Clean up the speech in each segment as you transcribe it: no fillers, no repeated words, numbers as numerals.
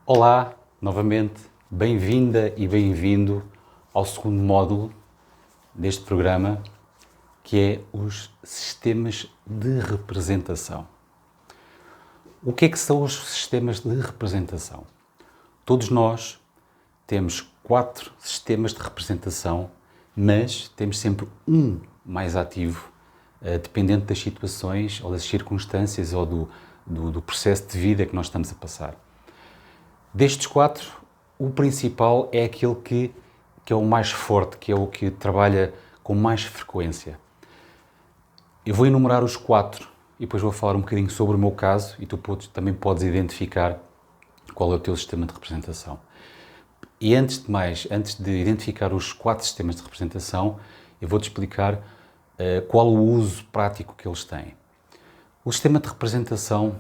Olá, novamente, bem-vinda e bem-vindo ao segundo módulo deste programa, que é os sistemas de representação. O que é que são os sistemas de representação? Todos nós temos 4 sistemas de representação, mas temos sempre um mais ativo, dependente das situações ou das circunstâncias ou do processo de vida que nós estamos a passar. Destes 4, o principal é aquele que é o mais forte, que é o que trabalha com mais frequência. Eu vou enumerar os 4 e depois vou falar um bocadinho sobre o meu caso e tu também podes identificar qual é o teu sistema de representação. E antes de mais, antes de identificar os 4 sistemas de representação, eu vou-te explicar qual o uso prático que eles têm. O sistema de representação,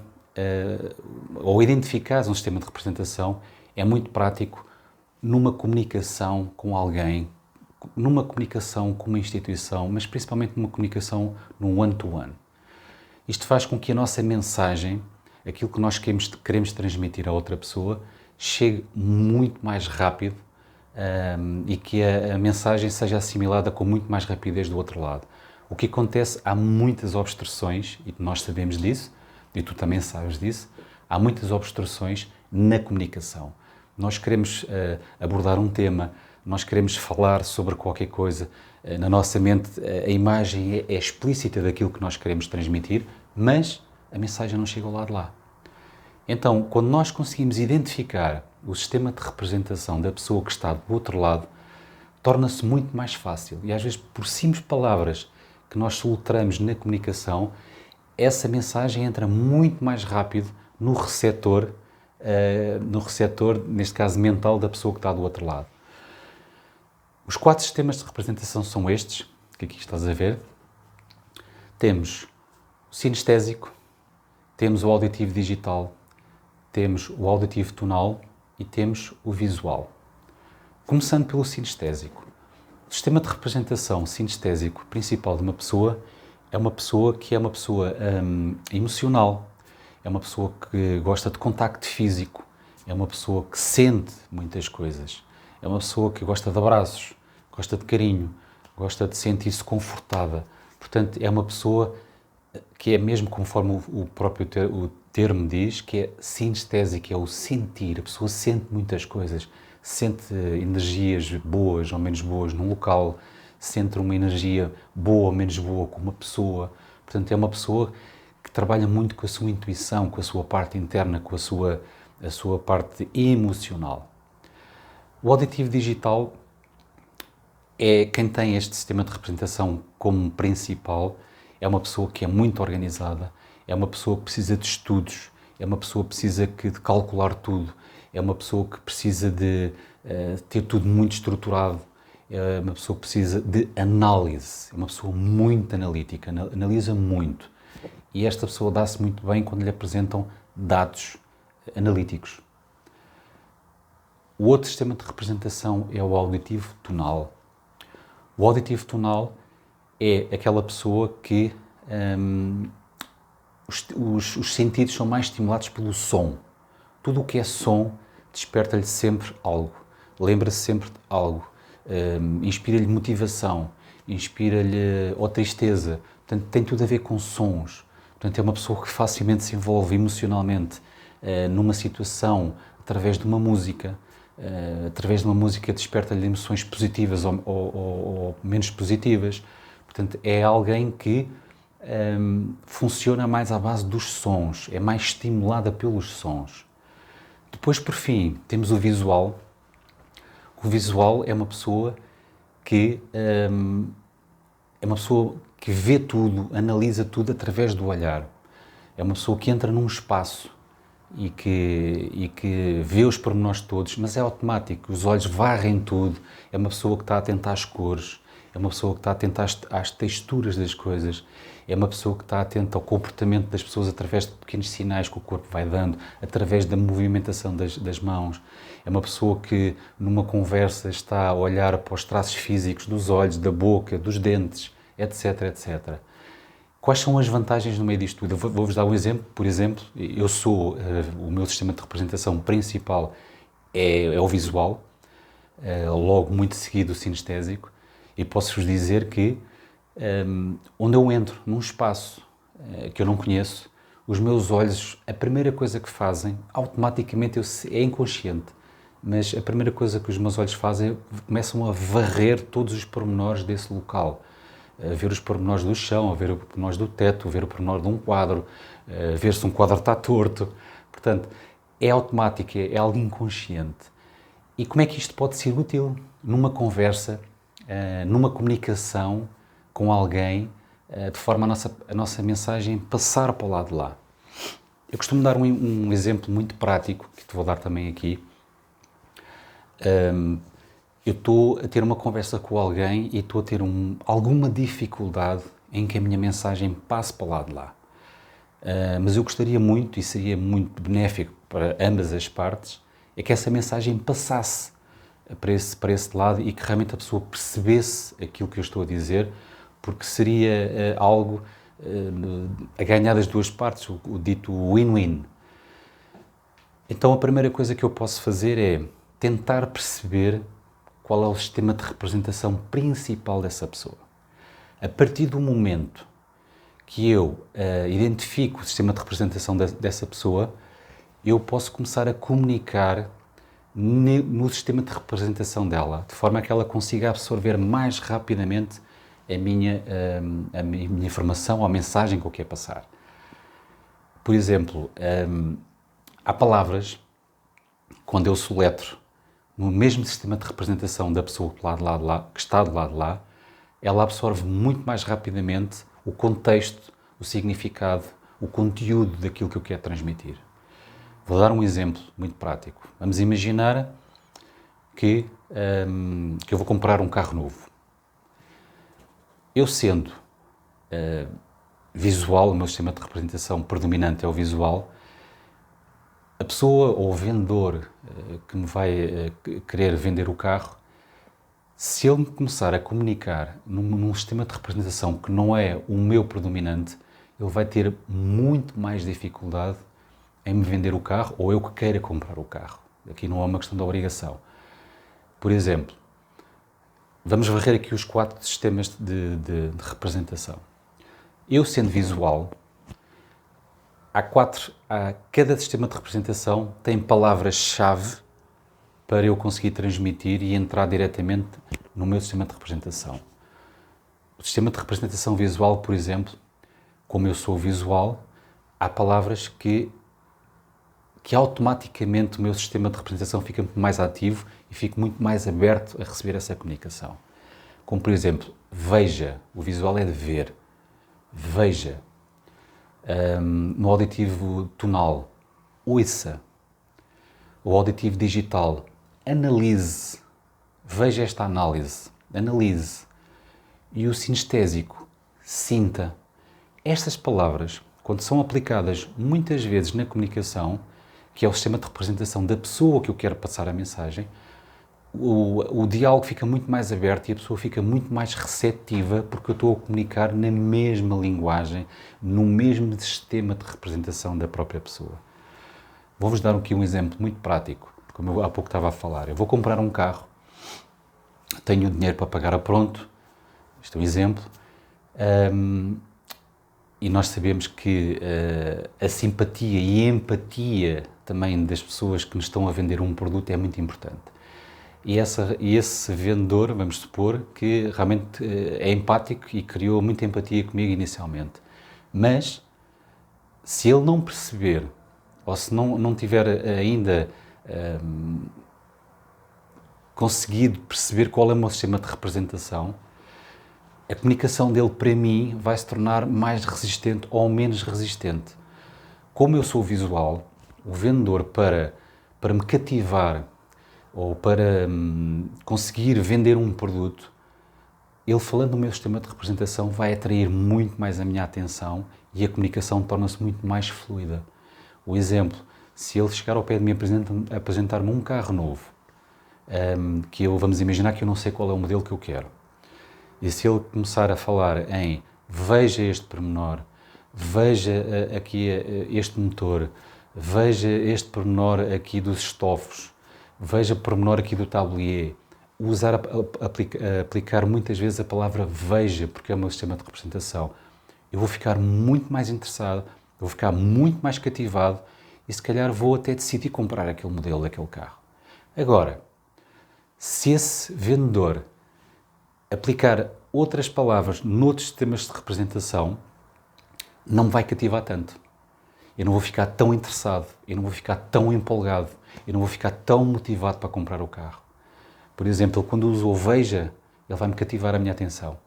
ou identificar um sistema de representação, é muito prático numa comunicação com alguém, numa comunicação com uma instituição, mas principalmente numa comunicação num one-to-one. Isto faz com que a nossa mensagem, aquilo que nós queremos transmitir a outra pessoa, chegue muito mais rápido e que a mensagem seja assimilada com muito mais rapidez do outro lado. O que acontece, há muitas obstruções, e nós sabemos disso, e tu também sabes disso, há muitas obstruções na comunicação. Nós queremos abordar um tema, nós queremos falar sobre qualquer coisa, na nossa mente a imagem é explícita daquilo que nós queremos transmitir, mas a mensagem não chega ao lado de lá. Então, quando nós conseguimos identificar o sistema de representação da pessoa que está do outro lado, torna-se muito mais fácil. E às vezes, por simples palavras que nós soletramos na comunicação, essa mensagem entra muito mais rápido no receptor, neste caso mental, da pessoa que está do outro lado. Os 4 sistemas de representação são estes, que aqui estás a ver. Temos o sinestésico, temos o auditivo digital, temos o auditivo tonal e temos o visual. Começando pelo sinestésico. O sistema de representação sinestésico principal de uma pessoa é uma pessoa que é uma pessoa emocional, é uma pessoa que gosta de contacto físico, é uma pessoa que sente muitas coisas, é uma pessoa que gosta de abraços, gosta de carinho, gosta de sentir-se confortada. Portanto, é uma pessoa que é mesmo conforme o próprio termo diz, que é sinestésica, é o sentir. A pessoa sente muitas coisas, sente energias boas ou menos boas num local, sente uma energia boa ou menos boa com uma pessoa. Portanto, é uma pessoa que trabalha muito com a sua intuição, com a sua parte interna, com a sua parte emocional. O auditivo digital é quem tem este sistema de representação como principal, é uma pessoa que é muito organizada, é uma pessoa que precisa de estudos, é uma pessoa que precisa de calcular tudo, é uma pessoa que precisa de ter tudo muito estruturado, é uma pessoa que precisa de análise, é uma pessoa muito analítica, analisa muito. E esta pessoa dá-se muito bem quando lhe apresentam dados analíticos. O outro sistema de representação é o auditivo tonal. O auditivo tonal é aquela pessoa que os sentidos são mais estimulados pelo som. Tudo o que é som desperta-lhe sempre algo, lembra-se sempre de algo, inspira-lhe motivação, inspira-lhe ou tristeza. Portanto, tem tudo a ver com sons. Portanto, é uma pessoa que facilmente se envolve emocionalmente numa situação através de uma música. Através de uma música desperta-lhe emoções positivas ou menos positivas. Portanto, é alguém que funciona mais à base dos sons, é mais estimulada pelos sons. Depois, por fim, temos o visual. O visual é uma pessoa que vê tudo, analisa tudo através do olhar. É uma pessoa que entra num espaço e que vê os pormenores todos, mas é automático, os olhos varrem tudo. É uma pessoa que está atenta às cores, é uma pessoa que está atenta às texturas das coisas, é uma pessoa que está atenta ao comportamento das pessoas através de pequenos sinais que o corpo vai dando, através da movimentação das mãos. É uma pessoa que, numa conversa, está a olhar para os traços físicos dos olhos, da boca, dos dentes, etc, etc. Quais são as vantagens no meio disto tudo? Eu vou-vos dar um exemplo. Por exemplo, o meu sistema de representação principal é o visual, logo muito seguido o sinestésico, e posso-vos dizer que onde eu entro num espaço que eu não conheço, os meus olhos, a primeira coisa que fazem, automaticamente é inconsciente, mas a primeira coisa que os meus olhos fazem, começam a varrer todos os pormenores desse local. A ver os pormenores do chão, a ver os pormenores do teto, a ver o pormenor de um quadro, a ver se um quadro está torto. Portanto, é automático, é algo inconsciente. E como é que isto pode ser útil numa conversa, numa comunicação com alguém, de forma a nossa mensagem passar para o lado de lá? Eu costumo dar um exemplo muito prático, que te vou dar também aqui. Eu estou a ter uma conversa com alguém e estou a ter alguma dificuldade em que a minha mensagem passe para o lado de lá. Mas eu gostaria muito, e seria muito benéfico para ambas as partes, é que essa mensagem passasse para esse lado e que realmente a pessoa percebesse aquilo que eu estou a dizer, porque seria algo a ganhar das duas partes, o dito win-win. Então a primeira coisa que eu posso fazer é tentar perceber qual é o sistema de representação principal dessa pessoa. A partir do momento que eu identifico o sistema de representação dessa pessoa, eu posso começar a comunicar no sistema de representação dela, de forma a que ela consiga absorver mais rapidamente a minha informação, a mensagem que eu quero passar. Por exemplo, há palavras, quando eu soletro no mesmo sistema de representação da pessoa que está do lado de lá, ela absorve muito mais rapidamente o contexto, o significado, o conteúdo daquilo que eu quero transmitir. Vou dar um exemplo muito prático. Vamos imaginar que eu vou comprar um carro novo. Eu sendo visual, o meu sistema de representação predominante é o visual, a pessoa ou o vendedor que me vai querer vender o carro, se ele me começar a comunicar num sistema de representação que não é o meu predominante, ele vai ter muito mais dificuldade em me vender o carro ou eu que queira comprar o carro. Aqui não é uma questão de obrigação. Por exemplo, vamos varrer aqui os 4 sistemas de representação. Eu, sendo visual, cada sistema de representação tem palavras-chave para eu conseguir transmitir e entrar diretamente no meu sistema de representação. O sistema de representação visual, por exemplo, como eu sou visual, há palavras que automaticamente o meu sistema de representação fica muito mais ativo e fico muito mais aberto a receber essa comunicação. Como, por exemplo, veja, o visual é de ver, veja. No auditivo tonal, ouça. O auditivo digital, analise. Veja esta análise, analise. E o sinestésico, sinta. Estas palavras, quando são aplicadas muitas vezes na comunicação, que é o sistema de representação da pessoa que eu quero passar a mensagem, o diálogo fica muito mais aberto e a pessoa fica muito mais receptiva porque eu estou a comunicar na mesma linguagem, no mesmo sistema de representação da própria pessoa. Vou-vos dar aqui um exemplo muito prático, como eu há pouco estava a falar. Eu vou comprar um carro, tenho dinheiro para pagar a pronto, isto é um exemplo, e nós sabemos que a simpatia e a empatia também das pessoas que nos estão a vender um produto é muito importante. E esse vendedor, vamos supor, que realmente é empático e criou muita empatia comigo inicialmente. Mas, se ele não perceber, ou se não tiver ainda conseguido perceber qual é o meu sistema de representação, a comunicação dele para mim vai se tornar mais resistente ou menos resistente. Como eu sou visual, o vendedor para me cativar ou para conseguir vender um produto, ele falando no meu sistema de representação vai atrair muito mais a minha atenção e a comunicação torna-se muito mais fluida. O exemplo, se ele chegar ao pé de mim e apresentar-me um carro novo, vamos imaginar que eu não sei qual é o modelo que eu quero, e se ele começar a falar em veja este pormenor, veja aqui este motor, veja este pormenor aqui dos estofos, veja o pormenor aqui do tablier. Aplicar muitas vezes a palavra veja, porque é o meu sistema de representação. Eu vou ficar muito mais interessado, vou ficar muito mais cativado e se calhar vou até decidir comprar aquele modelo daquele carro. Agora, se esse vendedor aplicar outras palavras noutros sistemas de representação, não me vai cativar tanto. Eu não vou ficar tão interessado, eu não vou ficar tão empolgado, eu não vou ficar tão motivado para comprar o carro. Por exemplo, quando uso o veja, ele vai-me cativar a minha atenção,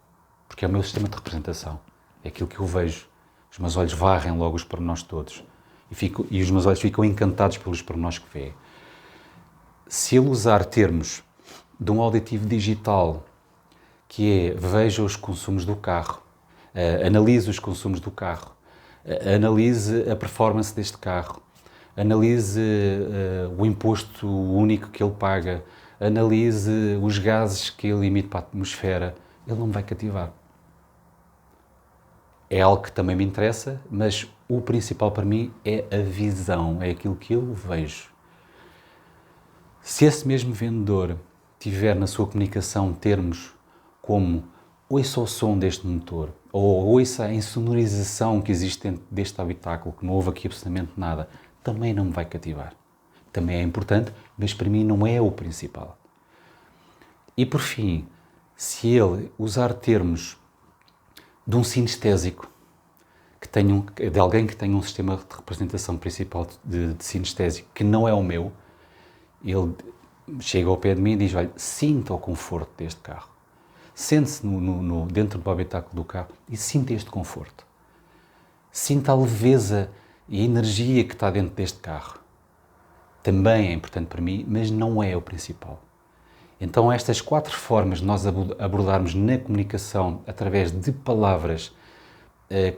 porque é o meu sistema de representação. É aquilo que eu vejo. Os meus olhos varrem logo os pormenores todos. E os meus olhos ficam encantados pelos pormenores que vê. Se ele usar termos de um auditivo digital, que é veja os consumos do carro, analise os consumos do carro, analise a performance deste carro, analise o imposto único que ele paga, analise os gases que ele emite para a atmosfera, ele não me vai cativar. É algo que também me interessa, mas o principal para mim é a visão, é aquilo que eu vejo. Se esse mesmo vendedor tiver na sua comunicação termos como ouça o som deste motor, ou ouça a insonorização que existe dentro deste habitáculo, que não houve aqui absolutamente nada, também não me vai cativar. Também é importante, mas para mim não é o principal. E por fim, se ele usar termos de um sinestésico, de alguém que tenha um sistema de representação principal de sinestésico que não é o meu, ele chega ao pé de mim e diz, olha, sinta o conforto deste carro. Sente-se dentro do habitáculo do carro e sinta este conforto. Sinta a leveza e a energia que está dentro deste carro. Também é importante para mim, mas não é o principal. Então estas 4 formas de nós abordarmos na comunicação através de palavras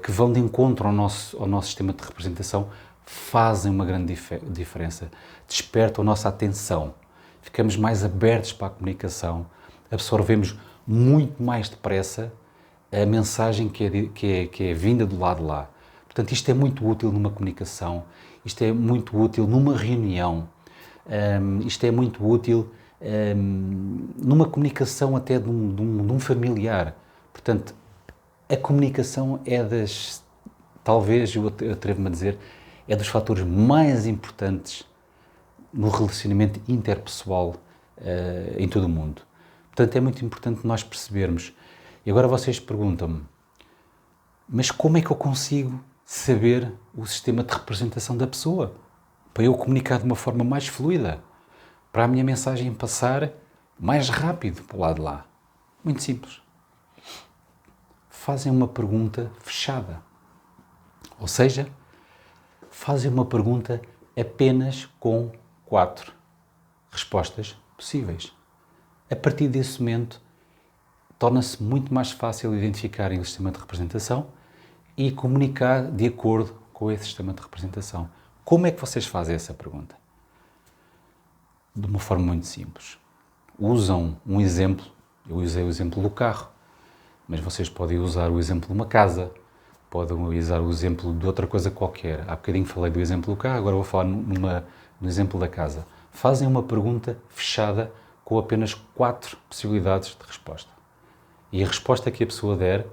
que vão de encontro ao nosso sistema de representação fazem uma grande diferença. Despertam a nossa atenção. Ficamos mais abertos para a comunicação. Absorvemos muito mais depressa a mensagem que é vinda do lado de lá. Portanto, isto é muito útil numa comunicação, isto é muito útil numa reunião, isto é muito útil numa comunicação até de um familiar. Portanto, a comunicação é talvez, eu atrevo-me a dizer, é dos fatores mais importantes no relacionamento interpessoal em todo o mundo. Portanto, é muito importante nós percebermos. E agora vocês perguntam-me, mas como é que eu consigo saber o sistema de representação da pessoa? Para eu comunicar de uma forma mais fluida, para a minha mensagem passar mais rápido para o lado de lá. Muito simples. Fazem uma pergunta fechada. Ou seja, fazem uma pergunta apenas com 4 respostas possíveis. A partir desse momento, torna-se muito mais fácil identificarem o sistema de representação e comunicar de acordo com esse sistema de representação. Como é que vocês fazem essa pergunta? De uma forma muito simples. Usam um exemplo, eu usei o exemplo do carro, mas vocês podem usar o exemplo de uma casa, podem usar o exemplo de outra coisa qualquer. Há bocadinho falei do exemplo do carro, agora vou falar no exemplo da casa. Fazem uma pergunta fechada com apenas 4 possibilidades de resposta. E a resposta que a pessoa der,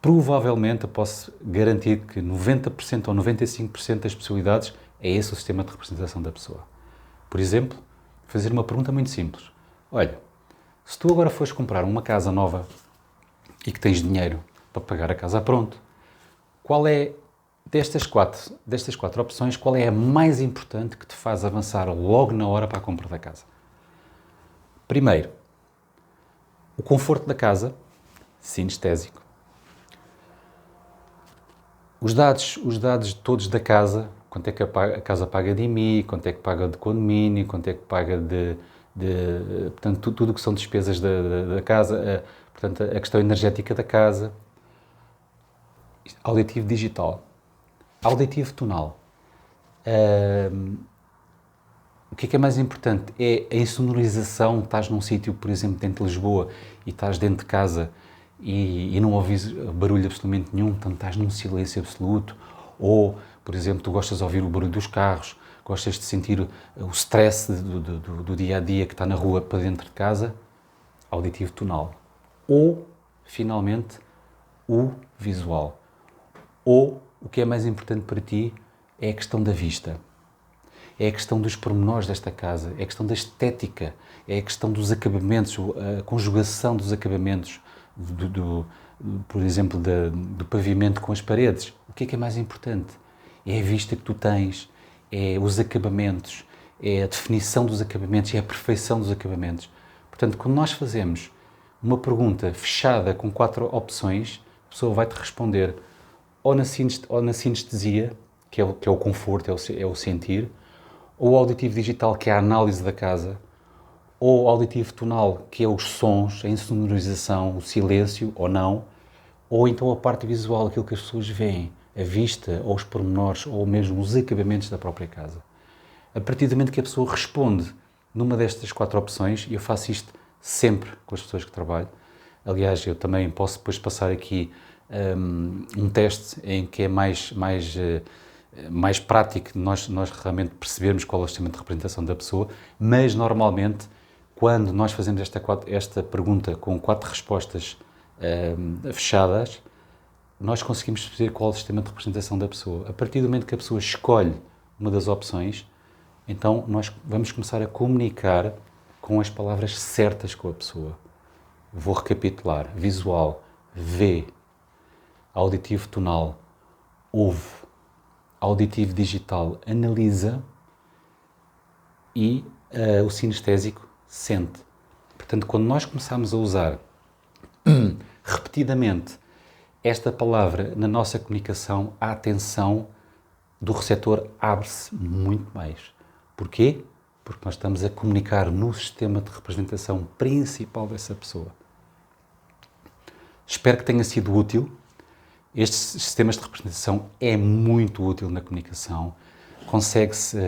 provavelmente eu posso garantir que 90% ou 95% das possibilidades é esse o sistema de representação da pessoa. Por exemplo, fazer uma pergunta muito simples. Olha, se tu agora fores comprar uma casa nova e que tens dinheiro para pagar a casa a pronto, qual é, destas quatro opções, qual é a mais importante que te faz avançar logo na hora para a compra da casa? Primeiro, o conforto da casa, sinestésico. Os dados todos da casa, quanto é que a casa paga de IMI, quanto é que paga de condomínio, quanto é que paga portanto, tudo o que são despesas da casa, portanto, a questão energética da casa. Auditivo digital. Auditivo tonal. O que é mais importante? É a insonorização. Estás num sítio, por exemplo, dentro de Lisboa e estás dentro de casa e não ouvis barulho absolutamente nenhum, portanto estás num silêncio absoluto, ou, por exemplo, tu gostas de ouvir o barulho dos carros, gostas de sentir o stress do dia-a-dia que está na rua para dentro de casa, auditivo tonal. Ou, finalmente, o visual. Ou, o que é mais importante para ti, é a questão da vista. É a questão dos pormenores desta casa, é a questão da estética, é a questão dos acabamentos, a conjugação dos acabamentos, por exemplo, do pavimento com as paredes. O que é mais importante? É a vista que tu tens, é os acabamentos, é a definição dos acabamentos, é a perfeição dos acabamentos. Portanto, quando nós fazemos uma pergunta fechada com 4 opções, a pessoa vai-te responder ou na sinestesia, que é o conforto, é o sentir, ou o auditivo digital, que é a análise da casa, ou o auditivo tonal, que é os sons, a insonorização, o silêncio ou não, ou então a parte visual, aquilo que as pessoas veem, a vista, ou os pormenores, ou mesmo os acabamentos da própria casa. A partir do momento que a pessoa responde numa destas 4 opções, e eu faço isto sempre com as pessoas que trabalho, aliás, eu também posso depois passar aqui um teste em que é mais prático de nós realmente percebermos qual é o sistema de representação da pessoa, mas normalmente, quando nós fazemos esta pergunta com 4 respostas fechadas, nós conseguimos perceber qual é o sistema de representação da pessoa. A partir do momento que a pessoa escolhe uma das opções, então nós vamos começar a comunicar com as palavras certas com a pessoa. Vou recapitular. Visual, vê. Auditivo tonal, ouve. Auditivo digital, analisa. E o sinestésico, sente. Portanto, quando nós começamos a usar repetidamente esta palavra na nossa comunicação, a atenção do receptor abre-se muito mais. Porquê? Porque nós estamos a comunicar no sistema de representação principal dessa pessoa. Espero que tenha sido útil. Estes sistemas de representação é muito útil na comunicação. Consegue-se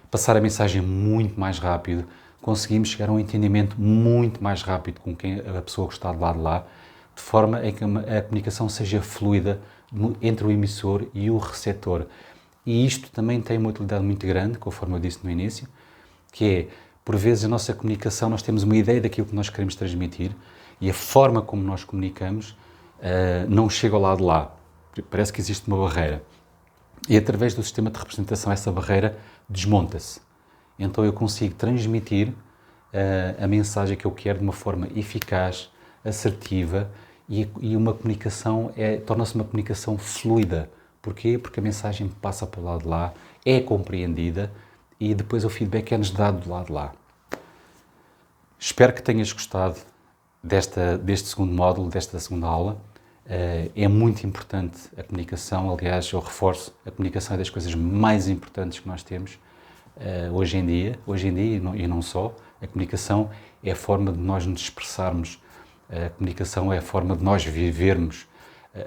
passar a mensagem muito mais rápido. Conseguimos chegar a um entendimento muito mais rápido com quem a pessoa que está do lado de lá, de forma a que a comunicação seja fluida entre o emissor e o receptor. E isto também tem uma utilidade muito grande, conforme eu disse no início, que é, por vezes, a nossa comunicação, nós temos uma ideia daquilo que nós queremos transmitir e a forma como nós comunicamos não chega ao lado de lá. Parece que existe uma barreira. E através do sistema de representação, essa barreira desmonta-se. Então eu consigo transmitir a mensagem que eu quero de uma forma eficaz, assertiva e uma comunicação, torna-se uma comunicação fluida. Porquê? Porque a mensagem passa para o lado de lá, é compreendida e depois o feedback é-nos dado do lado de lá. Espero que tenhas gostado deste segundo módulo, desta segunda aula. É muito importante a comunicação, aliás, eu reforço, a comunicação é das coisas mais importantes que nós temos hoje em dia e não só. A comunicação é a forma de nós nos expressarmos, a comunicação é a forma de nós vivermos,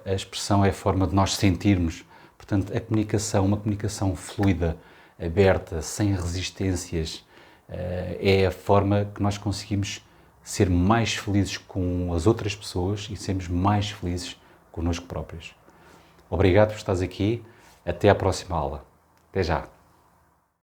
a expressão é a forma de nós sentirmos. Portanto, a comunicação, uma comunicação fluida, aberta, sem resistências, é a forma que nós conseguimos ser mais felizes com as outras pessoas e sermos mais felizes connosco próprios. Obrigado por estares aqui. Até à próxima aula. Até já.